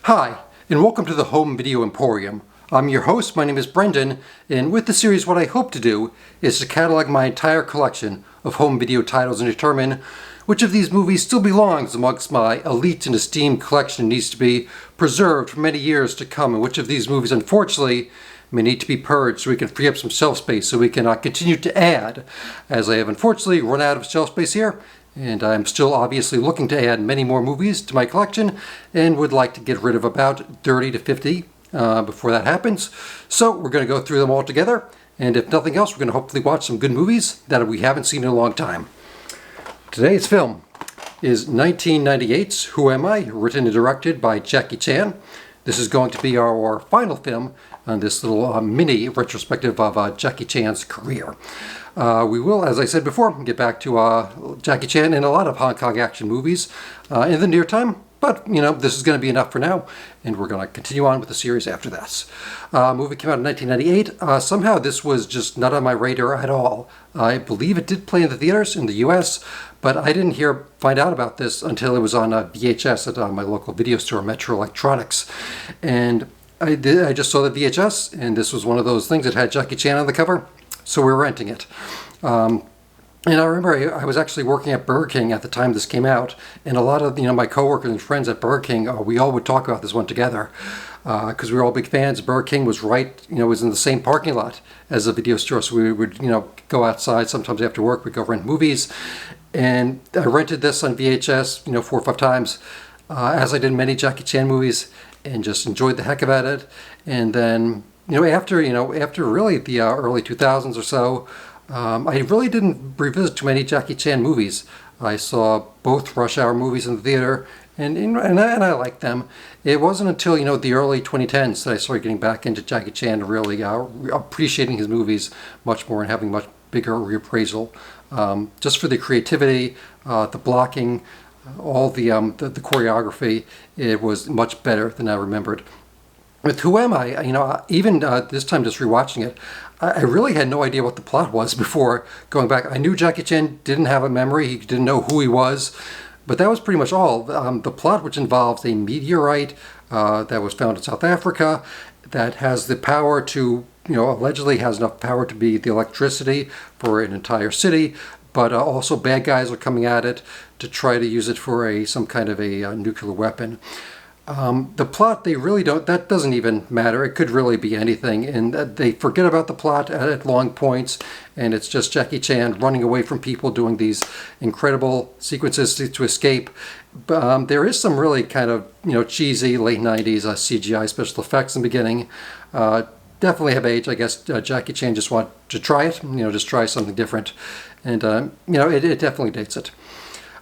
Hi, and welcome to the Home Video Emporium. I'm your host, my name is Brendan, and with the series what I hope to do is to catalog my entire collection of home video titles and determine which of these movies still belongs amongst my elite and esteemed collection and needs to be preserved for many years to come, and which of these movies unfortunately may need to be purged so we can free up some shelf space so we can continue to add, as I have unfortunately run out of shelf space here. And I'm still obviously looking to add many more movies to my collection and would like to get rid of about 30 to 50 before that happens. So we're going to go through them all together, and if nothing else, we're going to hopefully watch some good movies that we haven't seen in a long time. Today's film is 1998's Who Am I?, written and directed by Jackie Chan. This is going to be our final film on this little mini retrospective of Jackie Chan's career. We will, as I said before, get back to Jackie Chan in a lot of Hong Kong action movies in the near time, but this is going to be enough for now, and we're going to continue on with the series after this. Movie came out in 1998. Somehow this was just not on my radar at all. I believe it did play in the theaters in the US, but I didn't find out about this until it was on VHS at my local video store, Metro Electronics. And I just saw the VHS, and this was one of those things that had Jackie Chan on the cover, so we were renting it. And I remember I was actually working at Burger King at the time this came out, and a lot of my coworkers and friends at Burger King, we all would talk about this one together because we were all big fans. Burger King was was in the same parking lot as the video store, so we would go outside sometimes after work. We'd go rent movies, and I rented this on VHS 4 or 5 times, as I did many Jackie Chan movies, and just enjoyed the heck of it. And then after really the early 2000s or so, I really didn't revisit too many Jackie Chan movies. I saw both Rush Hour movies in the theater, and I liked them. It wasn't until the early 2010s that I started getting back into Jackie Chan and really appreciating his movies much more and having much bigger reappraisal, just for the creativity, the blocking, all the choreography. It was much better than I remembered. With Who Am I? Even this time just rewatching it, I really had no idea what the plot was before going back. I knew Jackie Chan didn't have a memory, he didn't know who he was, but that was pretty much all. The plot, which involves a meteorite that was found in South Africa that has the power to, allegedly has enough power to be the electricity for an entire city, but also bad guys are coming at it to try to use it for some kind of a nuclear weapon. The plot, they really don't, that doesn't even matter. It could really be anything, and they forget about the plot at long points, and it's just Jackie Chan running away from people, doing these incredible sequences to escape. There is some really kind of cheesy late 90s CGI special effects in the beginning. Definitely have age. I guess Jackie Chan just wanted to try it, just try something different, and it definitely dates it.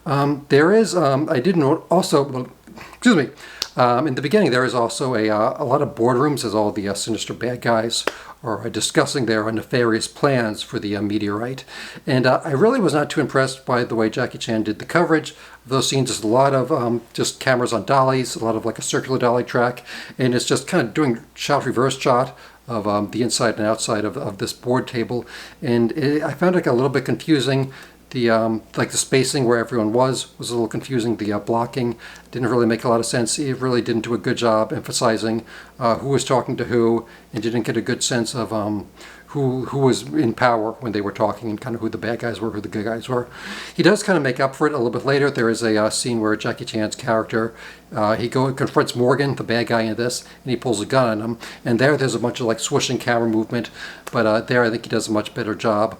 There is, I did note also, well, excuse me, in the beginning there is also a lot of boardrooms as all the sinister bad guys are discussing their nefarious plans for the meteorite. And I really was not too impressed by the way Jackie Chan did the coverage of those scenes. Just a lot of just cameras on dollies, a lot of like a circular dolly track, and it's just kind of doing shot reverse shot of the inside and outside of this board table. And I found it a little bit confusing. The spacing where everyone was a little confusing. The blocking didn't really make a lot of sense. It really didn't do a good job emphasizing who was talking to who, and didn't get a good sense of who was in power when they were talking, and kind of who the bad guys were, who the good guys were. He does kind of make up for it a little bit later. There is a scene where Jackie Chan's character, he confronts Morgan, the bad guy in this, and he pulls a gun on him. And there's a bunch of like swooshing camera movement, but there I think he does a much better job.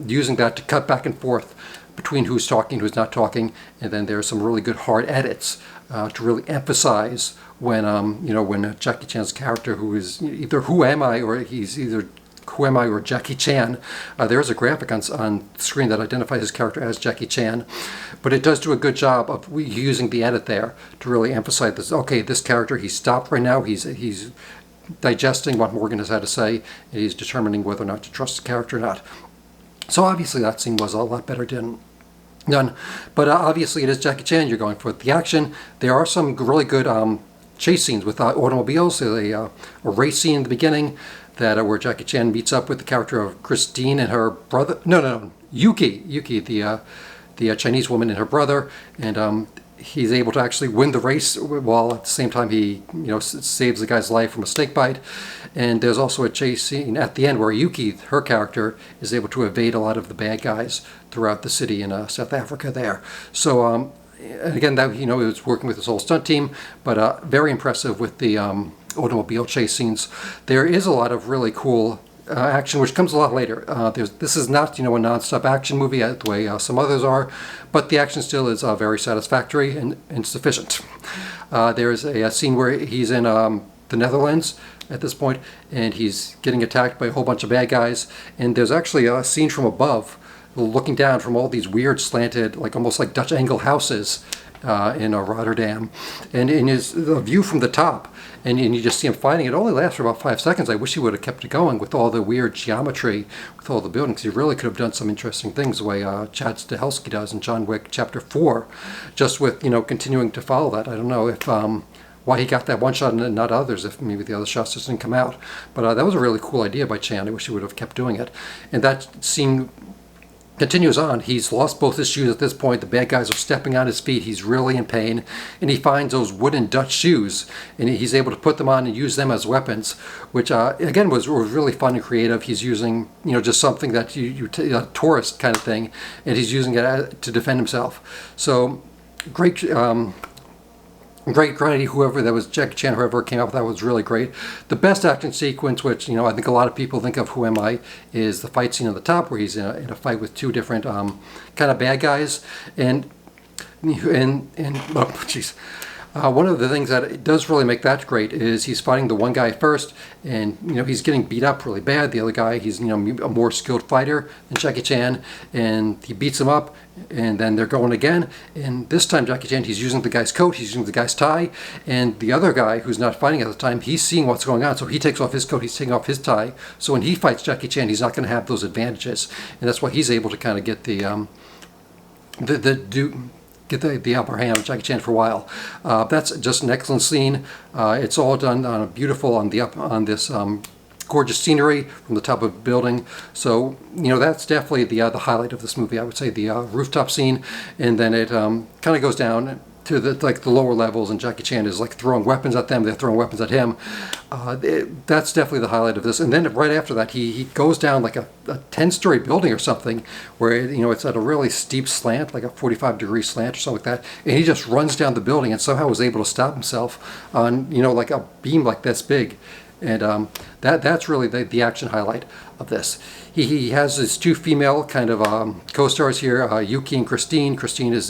Using that to cut back and forth between who's talking, who's not talking, and then there's some really good hard edits to really emphasize when when Jackie Chan's character, who is either Who Am I, or he's either Who Am I or Jackie Chan. There is a graphic on screen that identifies his character as Jackie Chan, but it does do a good job of using the edit there to really emphasize this. Okay, this character, he's stopped right now. He's digesting what Morgan has had to say, and he's determining whether or not to trust the character or not. So obviously that scene was a lot better done. But obviously it is Jackie Chan. You're going for the action. There are some really good chase scenes with automobiles. There's a race scene in the beginning where Jackie Chan meets up with the character of Christine and her brother. No, Yuki, the Chinese woman and her brother. And he's able to actually win the race while at the same time he, saves the guy's life from a snake bite. And there's also a chase scene at the end where Yuki, her character, is able to evade a lot of the bad guys throughout the city in South Africa there. So again, that he was working with his whole stunt team, but very impressive with the automobile chase scenes. There is a lot of really cool action, which comes a lot later. This is not, a non-stop action movie the way some others are, but the action still is very satisfactory and sufficient. There's a scene where he's in the Netherlands at this point, and he's getting attacked by a whole bunch of bad guys, and there's actually a scene from above, looking down from all these weird slanted, almost like Dutch angle houses in Rotterdam, and in his view from the top, and you just see him fighting. It only lasts for about 5 seconds. I wish he would have kept it going with all the weird geometry, with all the buildings. He really could have done some interesting things the way Chad Stahelski does in John Wick Chapter 4, just with, continuing to follow that. I don't know if why he got that one shot and not others, if maybe the other shots just didn't come out. But that was a really cool idea by Chan. I wish he would have kept doing it. And that scene continues on. He's lost both his shoes at this point. The bad guys are stepping on his feet. He's really in pain, and he finds those wooden Dutch shoes, and he's able to put them on and use them as weapons, which again was really fun and creative. He's using just something that a tourist kind of thing, and he's using it to defend himself. So great. Great, whoever that was, Jackie Chan, whoever came up with that was really great. The best action sequence, which I think a lot of people think of Who Am I, is the fight scene on the top where he's in a fight with two different kind of bad guys, and oh, jeez. One of the things that it does really make that great is he's fighting the one guy first, and he's getting beat up really bad. The other guy, he's a more skilled fighter than Jackie Chan, and he beats him up, and then they're going again. And this time Jackie Chan, he's using the guy's coat, he's using the guy's tie, and the other guy who's not fighting at the time, he's seeing what's going on, so he takes off his coat, he's taking off his tie. So when he fights Jackie Chan, he's not going to have those advantages, and that's why he's able to kind of get the upper hand of Jackie Chan for a while. That's just an excellent scene. It's all done beautiful on this gorgeous scenery from the top of a building. So that's definitely the highlight of this movie. I would say the rooftop scene, and then it kind of goes down to the lower levels, and Jackie Chan is throwing weapons at them. They're throwing weapons at him. That's definitely the highlight of this. And then right after that, he goes down a 10-story building or something, where it's at a really steep slant, like a 45-degree slant or something like that. And he just runs down the building and somehow was able to stop himself on like a beam like this big. And that's really the action highlight of this. He has his two female kind of co-stars here, Yuki and Christine. Christine is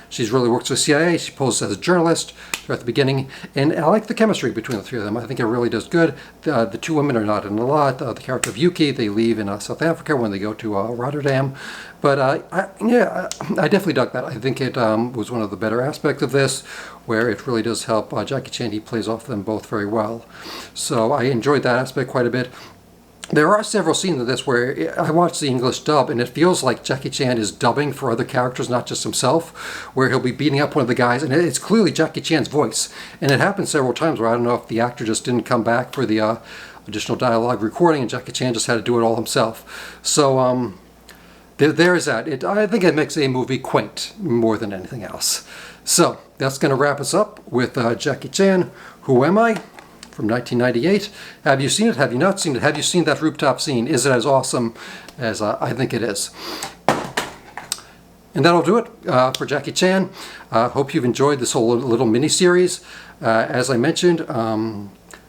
she's really works with CIA. She poses as a journalist at the beginning, and I like the chemistry between the three of them. I think it really does good. The two women are not in a lot. The character of Yuki, they leave in South Africa when they go to Rotterdam. But I definitely dug that. I think it was one of the better aspects of this, where it really does help Jackie Chan. He plays off them both very well. So I enjoyed that aspect quite a bit. There are several scenes of this where I watched the English dub, and it feels like Jackie Chan is dubbing for other characters, not just himself, where he'll be beating up one of the guys, and it's clearly Jackie Chan's voice. And it happened several times where I don't know if the actor just didn't come back for the additional dialogue recording, and Jackie Chan just had to do it all himself. So there is that. I think it makes a movie quaint more than anything else. So that's going to wrap us up with Jackie Chan, Who Am I? From 1998. Have you seen it? Have you not seen it? Have you seen that rooftop scene? Is it as awesome as I think it is? And that'll do it for Jackie Chan. Hope you've enjoyed this whole little mini-series. As I mentioned,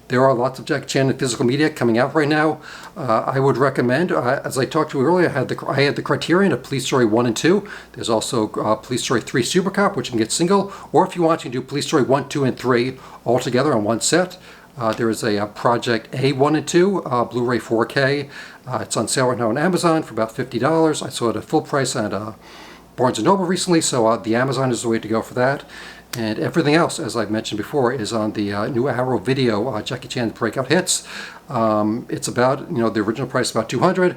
there are lots of Jackie Chan in physical media coming out right now. I would recommend, as I talked to earlier, I had the Criterion of Police Story 1 and 2. There's also Police Story 3 Super Cop, which you can get single, or if you want, you can do Police Story 1, 2, and 3 all together on one set. There is a Project A1 and 2, Blu-ray 4K. It's on sale right now on Amazon for about $50. I saw it at full price at Barnes & Noble recently, so the Amazon is the way to go for that. And everything else, as I've mentioned before, is on the new Arrow Video, Jackie Chan's Breakout Hits. It's about, the original price is about $200.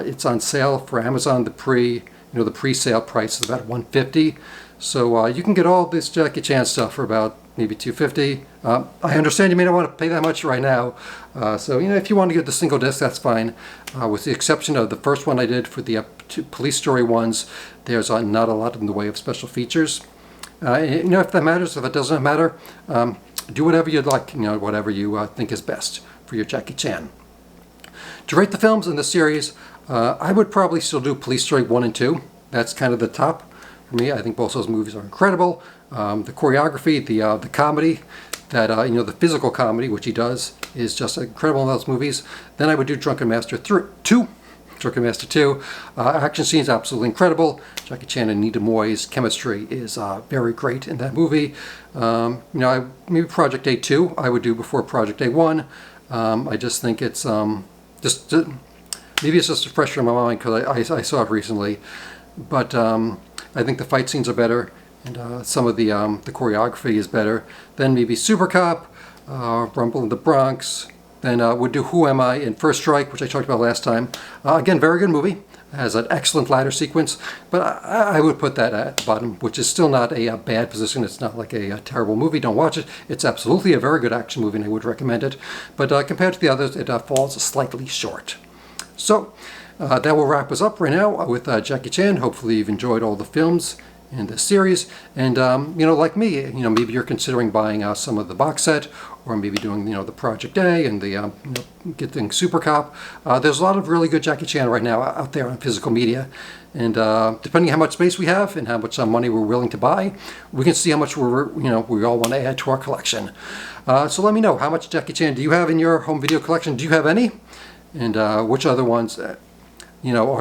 It's on sale for Amazon. The pre-sale price is about $150. So you can get all this Jackie Chan stuff for about maybe $250. I understand you may not want to pay that much right now. So if you want to get the single disc, that's fine. With the exception of the first one I did for the Police Story ones, there's not a lot in the way of special features. If that matters, if it doesn't matter, do whatever you'd like, whatever you think is best for your Jackie Chan. To rate the films in the series, I would probably still do Police Story 1 and 2. That's kind of the top for me. I think both those movies are incredible. The choreography, the comedy, the physical comedy, which he does, is just incredible in those movies. Then I would do Drunken Master 2. Drunken Master 2. Action scenes absolutely incredible. Jackie Chan and Nita Moy's chemistry is very great in that movie. Maybe Project A2 I would do before Project A1. I just think it's maybe it's just a fresher in my mind because I saw it recently. But I think the fight scenes are better, and some of the choreography is better. Then maybe Super Cop, Rumble in the Bronx. Then would do Who Am I in First Strike, which I talked about last time. Again, very good movie. Has an excellent ladder sequence, but I would put that at the bottom, which is still not a bad position. It's not like a terrible movie. Don't watch it. It's absolutely a very good action movie, and I would recommend it. But compared to the others, it falls slightly short. So that will wrap us up right now with Jackie Chan. Hopefully you've enjoyed all the films in this series, and like me, maybe you're considering buying some of the box set, or maybe doing the Project A and the getting Super Cop. There's a lot of really good Jackie Chan right now out there on physical media, and depending on how much space we have and how much money we're willing to buy, we can see how much we all want to add to our collection. So let me know, how much Jackie Chan do you have in your home video collection? Do you have any? And which other ones are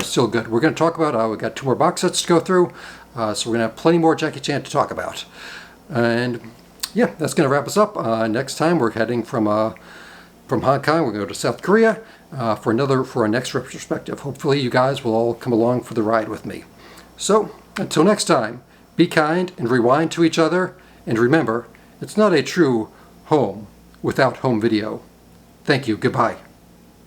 still good? We're going to talk about, we've got 2 more box sets to go through, so we're going to have plenty more Jackie Chan to talk about. And yeah, that's going to wrap us up. Next time we're heading from Hong Kong, we're going to go to South Korea for our next retrospective. Hopefully you guys will all come along for the ride with me. So until next time, be kind and rewind to each other, and remember, it's not a true home without home video. Thank you. Goodbye.